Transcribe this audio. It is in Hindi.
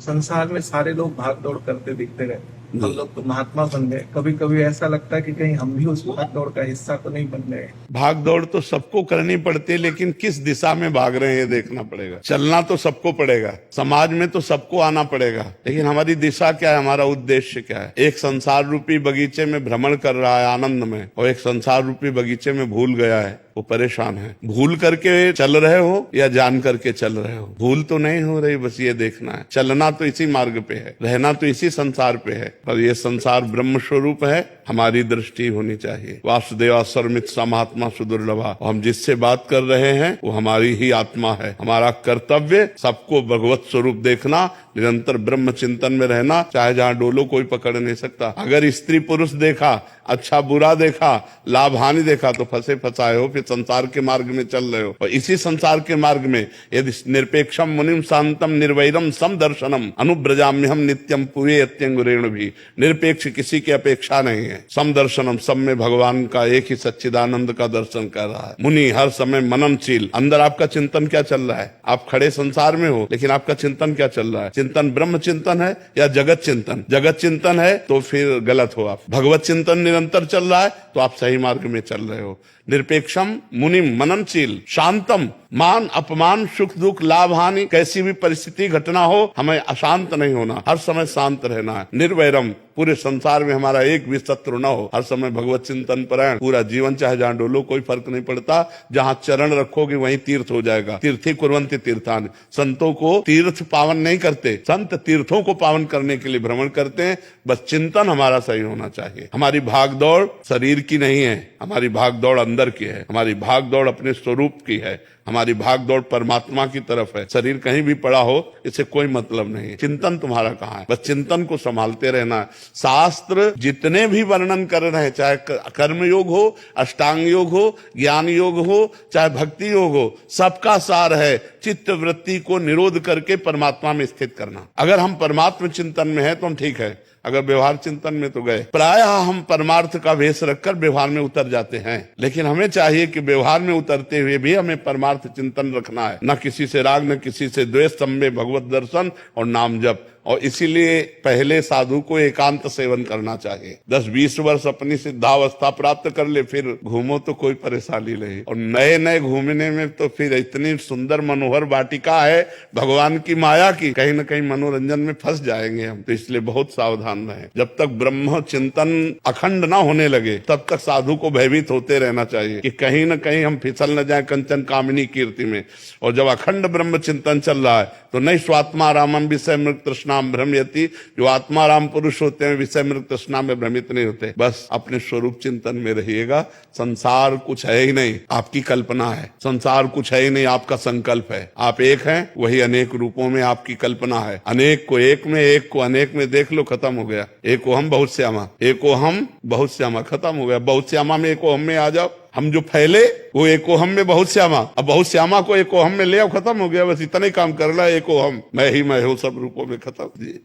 संसार में सारे लोग भाग दौड़ करते दिखते रहे, जी। हम लोग तो महात्मा बन गए। कभी कभी ऐसा लगता है कि कहीं हम भी उस भाग दौड़ का हिस्सा तो नहीं बन गए। भाग दौड़ तो सबको करनी पड़ती है, लेकिन किस दिशा में भाग रहे हैं ये देखना पड़ेगा। चलना तो सबको पड़ेगा, समाज में तो सबको आना पड़ेगा, लेकिन हमारी दिशा क्या है, हमारा उद्देश्य क्या है। एक संसार रूपी बगीचे में भ्रमण कर रहा है आनंद में, और एक संसार रूपी बगीचे में भूल गया है, वो परेशान है। भूल करके चल रहे हो या जान करके चल रहे हो, भूल तो नहीं हो रही, बस ये देखना है। चलना तो इसी मार्ग पे है, रहना तो इसी संसार पे है, पर ये संसार ब्रह्म स्वरूप है, हमारी दृष्टि होनी चाहिए। वासुदेवा सर्वमित समात्मा सुदुर्लभा, हम जिससे बात कर रहे हैं वो हमारी ही आत्मा है। हमारा कर्तव्य सबको भगवत स्वरूप देखना, निरंतर ब्रह्म चिंतन में रहना, चाहे जहां डोलो कोई पकड़ नहीं सकता। अगर स्त्री पुरुष देखा, अच्छा बुरा देखा, लाभ हानि देखा, तो फंसे फंसाए हो, फिर संसार के मार्ग में चल रहे हो। और इसी संसार के मार्ग में यदि निरपेक्षम मुनिम शांतम निर्वैरम समदर्शनम अनुब्रजाम्यहम नित्यम पूरे अत्यंगुरेण भी, निरपेक्ष किसी की अपेक्षा नहीं है। समदर्शनम, सब में भगवान का एक ही सच्चिदानंद का दर्शन कर रहा है। मुनि हर समय मननशील, अंदर आपका चिंतन क्या चल रहा है। आप खड़े संसार में हो, लेकिन आपका चिंतन क्या चल रहा है। चिंतन ब्रह्म चिंतन है या जगत चिंतन। जगत चिंतन है तो फिर गलत हो आप। भगवत चिंतन निरंतर चल रहा है तो आप सही मार्ग में चल रहे हो। निरपेक्षम मुनिम मननशील शांतम, मान अपमान सुख दुख लाभ हानि कैसी भी परिस्थिति घटना हो, हमें अशांत नहीं होना, हर समय शांत रहना है। निर्वैरम, पूरे संसार में हमारा एक भी शत्रु न हो, हर समय भगवत चिंतन परायण, पूरा जीवन चाहे जहां डोलो कोई फर्क नहीं पड़ता, जहां चरण रखोगे वहीं तीर्थ हो जाएगा। तीर्थी कुर्वन्ति तीर्थान, संतों को तीर्थ पावन नहीं करते, संत तीर्थों को पावन करने के लिए भ्रमण करते हैं। बस चिंतन हमारा सही होना चाहिए। हमारी भाग दौड़ शरीर की नहीं है, हमारी भाग दौड़ अंदर की है, हमारी भाग दौड़ अपने स्वरूप की है, हमारी भाग दौड़ परमात्मा की तरफ है। शरीर कहीं भी पड़ा हो, इससे कोई मतलब नहीं। चिंतन तुम्हारा कहाँ है, बस चिंतन को संभालते रहना है। शास्त्र जितने भी वर्णन कर रहे हैं, चाहे कर्म योग हो, अष्टांग योग हो, ज्ञान योग हो, चाहे भक्ति योग हो, सबका सार है चित्त वृत्ति को निरोध करके परमात्मा में स्थित करना। अगर हम परमात्मा चिंतन में है तो हम ठीक है, अगर व्यवहार चिंतन में तो गए। प्रायः हम परमार्थ का वेश रखकर व्यवहार में उतर जाते हैं, लेकिन हमें चाहिए कि व्यवहार में उतरते हुए भी हमें परमार्थ चिंतन रखना है। न किसी से राग, न किसी से द्वेष, सब में भगवत दर्शन और नाम जप। और इसीलिए पहले साधु को एकांत सेवन करना चाहिए। 10-20 वर्ष अपनी सिद्धावस्था प्राप्त कर ले, फिर घूमो तो कोई परेशानी नहीं। और नए नए घूमने में तो फिर इतनी सुंदर मनोहर वाटिका है भगवान की माया की, कहीं न कहीं मनोरंजन में फंस जाएंगे हम। तो इसलिए बहुत सावधान रहें। जब तक ब्रह्म चिंतन अखंड ना होने लगे, तब तक साधु को भयभीत होते रहना चाहिए कि कहीं न कहीं हम फिसल न जाए कंचन कामिनी कीर्ति में। और जब अखंड ब्रह्म चिंतन चल रहा है तो नहीं स्वात्मा रामम विषय मृग तृष्णाम भ्रमयति, जो आत्मा राम पुरुष होते हैं विषय मृग तृष्णा में भ्रमित नहीं होते। बस अपने स्वरूप चिंतन में रहिएगा। संसार कुछ है ही नहीं, आपकी कल्पना है। संसार कुछ है ही नहीं, आपका संकल्प है। आप एक हैं, वही अनेक रूपों में आपकी कल्पना है। अनेक को एक में, एक को अनेक में देख लो, खत्म हो गया। एको हम बहुत श्यामा, एको हम बहुत श्यामा, खत्म हो गया। बहुत श्यामा में एको हम में आ जाओ। हम जो फैले वो एको हम में बहुत श्यामा, अब बहुत श्यामा को एको हम में ले आओ, खत्म हो गया। बस इतना ही काम कर रहा है, एको हम, मैं ही मैं हूं, सब रूपों में खत्म। जी।